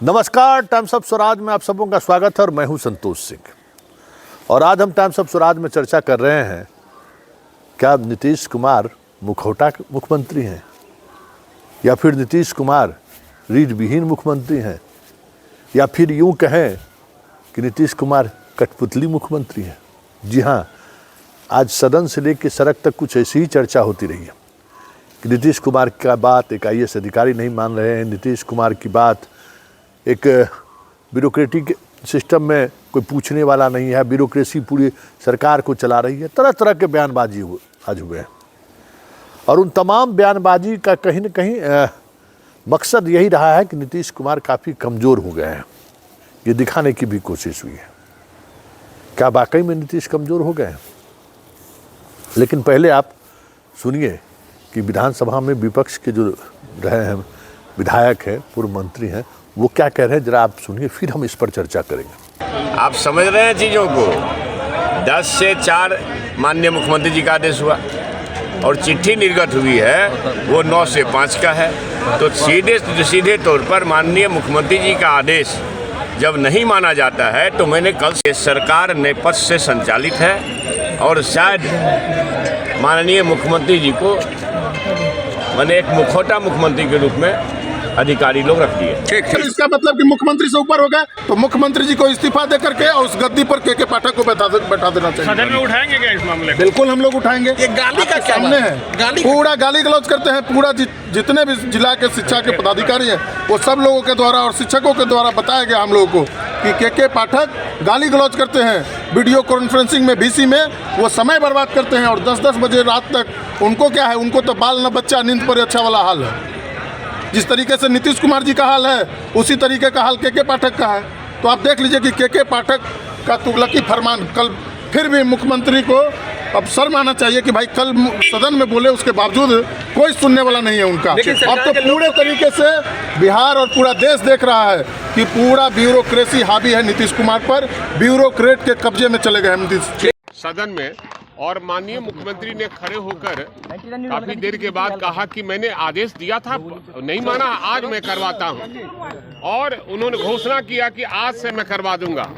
नमस्कार, times of Swaraj में आप सबों का स्वागत है और मैं हूं संतोष सिंह। और आज हम टाइम्स ऑफ स्वराज में चर्चा कर रहे हैं, क्या नीतीश कुमार मुखौटा मुख्यमंत्री हैं या फिर नीतीश कुमार रीढ़ विहीन मुख्यमंत्री हैं या फिर यूं कहें कि नीतीश कुमार कठपुतली मुख्यमंत्री हैं। जी हाँ, आज सदन से लेकर सड़क तक कुछ ऐसी ही चर्चा होती रही है कि नीतीश कुमार का बात एक IAS अधिकारी नहीं मान रहे हैं, नीतीश कुमार की बात एक ब्यूरोक्रेटिक सिस्टम में कोई पूछने वाला नहीं है, ब्यूरोक्रेसी पूरी सरकार को चला रही है। तरह तरह के बयानबाजी आज हुए हैं और उन तमाम बयानबाजी का कहीं न कहीं मकसद यही रहा है कि नीतीश कुमार काफ़ी कमज़ोर हो गए हैं। ये दिखाने की भी कोशिश हुई है, क्या वाकई में नीतीश कमज़ोर हो गए हैं। लेकिन पहले आप सुनिए कि विधानसभा में विपक्ष के जो रहे हैं विधायक हैं, पूर्व मंत्री हैं, वो क्या कह रहे हैं, जरा आप सुनिए, फिर हम इस पर चर्चा करेंगे। आप समझ रहे हैं चीज़ों को। 10 से 4 माननीय मुख्यमंत्री जी का आदेश हुआ और चिट्ठी निर्गत हुई है वो 9 से 5 का है। तो सीधे तौर पर माननीय मुख्यमंत्री जी का आदेश जब नहीं माना जाता है तो मैंने कल से सरकार नेपथ्य से संचालित है और शायद माननीय मुख्यमंत्री जी को मैंने एक मुखौटा मुख्यमंत्री के रूप में अधिकारी लोग रख दिए। ठीक है, इसका मतलब कि मुख्यमंत्री से ऊपर हो गए तो मुख्यमंत्री जी को इस्तीफा दे करके और उस गद्दी पर के पाठक को बैठा देना चाहिए। सदन में उठाएंगे क्या इस मामले? बिल्कुल हम लोग उठाएंगे। ये गाली का क्या सामने है, पूरा गाली गलौज करते हैं। पूरा जितने भी जिला के शिक्षा के पदाधिकारी हैं वो सब लोगों के द्वारा और शिक्षकों के द्वारा बताया गया हम लोगों को कि के पाठक गाली गलौज करते हैं। वीडियो कॉन्फ्रेंसिंग में VC में वो समय बर्बाद करते हैं और 10-10 बजे रात तक उनको क्या है, उनको तो बाल न बच्चा नींद पर अच्छा वाला हाल है। जिस तरीके से नीतीश कुमार जी का हाल है उसी तरीके का हाल के पाठक का है। तो आप देख लीजिए कि के पाठक का तुगलकी फरमान कल फिर भी मुख्यमंत्री को अब शर्म आना चाहिए कि भाई कल सदन में बोले, उसके बावजूद कोई सुनने वाला नहीं है उनका। अब तो पूरे तरीके से बिहार और पूरा देश देख रहा है कि पूरा ब्यूरोक्रेसी हावी है नीतीश कुमार पर, ब्यूरोक्रेट के कब्जे में चले गए नीतीश। सदन में और माननीय मुख्यमंत्री ने खड़े होकर काफी देर के बाद कहा कि मैंने आदेश दिया था, नहीं माना, आज मैं करवाता हूं। और उन्होंने घोषणा किया कि आज से मैं करवा दूंगा,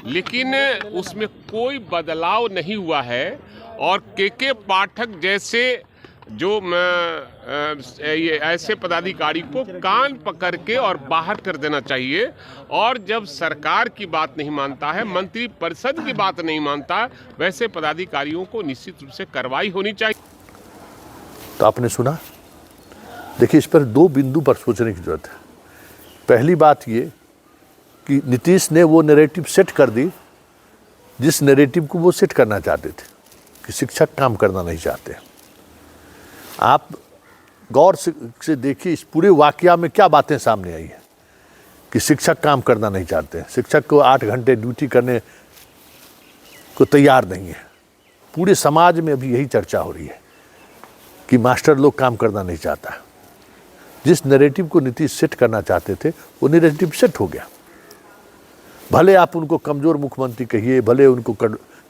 लेकिन उसमें कोई बदलाव नहीं हुआ है। और के पाठक जैसे जो ये ऐसे पदाधिकारी को कान पकड़ के और बाहर कर देना चाहिए। और जब सरकार की बात नहीं मानता है, मंत्री परिषद की बात नहीं मानता, वैसे पदाधिकारियों को निश्चित रूप से कार्रवाई होनी चाहिए। तो आपने सुना, देखिए इस पर 2 बिंदु पर सोचने की जरूरत है। पहली बात ये कि नीतीश ने वो नैरेटिव सेट कर दी जिस नैरेटिव को वो सेट करना चाहते थे कि शिक्षक काम करना नहीं चाहते। आप गौर से देखिए इस पूरे वाकया में क्या बातें सामने आई है कि शिक्षक काम करना नहीं चाहते, शिक्षक को 8 घंटे ड्यूटी करने को तैयार नहीं है। पूरे समाज में अभी यही चर्चा हो रही है कि मास्टर लोग काम करना नहीं चाहता। जिस नैरेटिव को नीतीश सेट करना चाहते थे वो नैरेटिव सेट हो गया। भले आप उनको कमज़ोर मुख्यमंत्री कहिए, भले उनको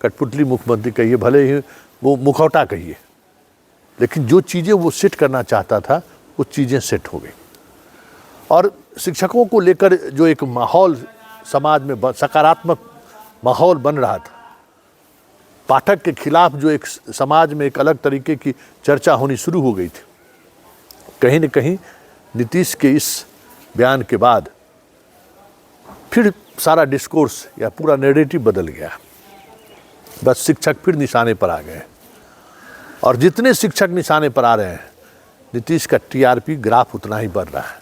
कठपुतली मुख्यमंत्री कहिए, भले ही वो मुखौटा कहिए, लेकिन जो चीज़ें वो सेट करना चाहता था वो चीज़ें सेट हो गई। और शिक्षकों को लेकर जो एक माहौल समाज में सकारात्मक माहौल बन रहा था, पाठक के खिलाफ जो एक समाज में एक अलग तरीके की चर्चा होनी शुरू हो गई थी, कहीं न कहीं नीतीश के इस बयान के बाद फिर सारा डिस्कोर्स या पूरा नैरेटिव बदल गया। बस शिक्षक फिर निशाने पर आ गए और जितने शिक्षक निशाने पर आ रहे हैं नीतीश का TRP ग्राफ उतना ही बढ़ रहा है।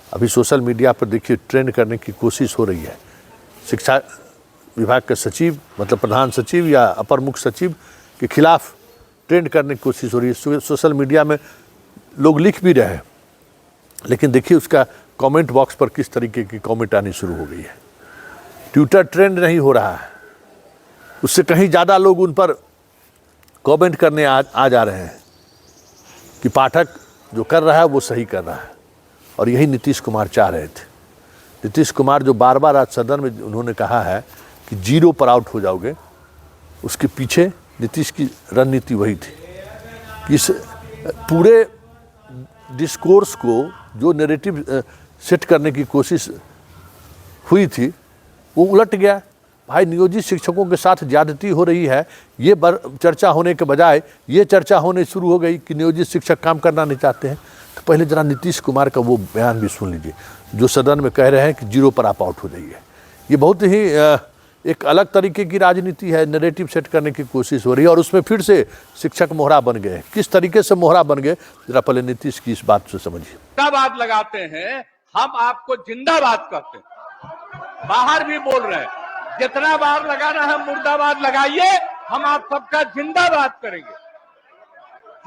अभी सोशल मीडिया पर देखिए ट्रेंड करने की कोशिश हो रही है। शिक्षा विभाग के सचिव, मतलब प्रधान सचिव या अपर मुख्य सचिव के खिलाफ ट्रेंड करने की कोशिश हो रही है। सोशल मीडिया में लोग लिख भी रहे हैं, लेकिन देखिए उसका कमेंट बॉक्स पर किस तरीके की कमेंट आनी शुरू हो गई है। ट्विटर ट्रेंड नहीं हो रहा है, उससे कहीं ज़्यादा लोग उन पर कमेंट करने आ जा रहे हैं कि पाठक जो कर रहा है वो सही कर रहा है। और यही नीतीश कुमार चाह रहे थे। नीतीश कुमार जो बार बार आज सदन में उन्होंने कहा है कि 0 पर आउट हो जाओगे, उसके पीछे नीतीश की रणनीति वही थी कि इस पूरे डिस्कोर्स को जो नैरेटिव सेट करने की कोशिश हुई थी वो उलट गया। भाई नियोजित शिक्षकों के साथ ज्यादती हो रही है, ये चर्चा होने के बजाय ये चर्चा होने शुरू हो गई कि नियोजित शिक्षक काम करना नहीं चाहते हैं। तो पहले जरा नीतीश कुमार का वो बयान भी सुन लीजिए जो सदन में कह रहे हैं कि 0 पर आप आउट हो जाइए। ये बहुत ही एक अलग तरीके की राजनीति है, नैरेटिव सेट करने की कोशिश हो रही है और उसमें फिर से शिक्षक मोहरा बन गए। किस तरीके से मोहरा बन गए जरा पहले नीतीश की इस बात से समझिए। जिंदाबाद लगाते हैं, हम आपको जिंदाबाद करते हैं, बाहर भी बोल रहे हैं, जितना बार लगाना है मुर्दाबाद लगाइए, हम आप सबका जिंदाबाद करेंगे।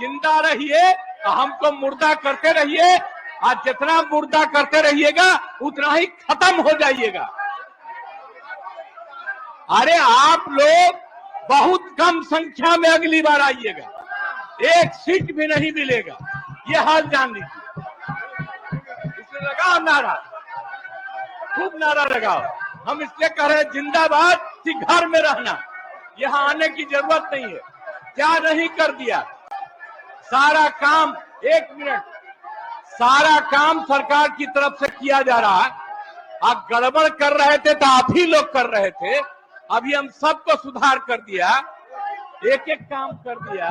जिंदा रहिए, हमको मुर्दा करते रहिए, और जितना मुर्दा करते रहिएगा उतना ही खत्म हो जाइएगा। अरे आप लोग बहुत कम संख्या में अगली बार आइएगा, 1 सीट भी नहीं मिलेगा, ये हाल जान लीजिए। इसलिए लगाओ नारा, खूब नारा लगाओ। हम इसलिए कह रहे हैं जिंदाबाद कि घर में रहना, यहाँ आने की जरूरत नहीं है। क्या नहीं कर दिया, सारा काम 1 मिनट, सारा काम सरकार की तरफ से किया जा रहा है। आप गड़बड़ कर रहे थे तो आप ही लोग कर रहे थे, अभी हम सबको सुधार कर दिया, एक एक काम कर दिया।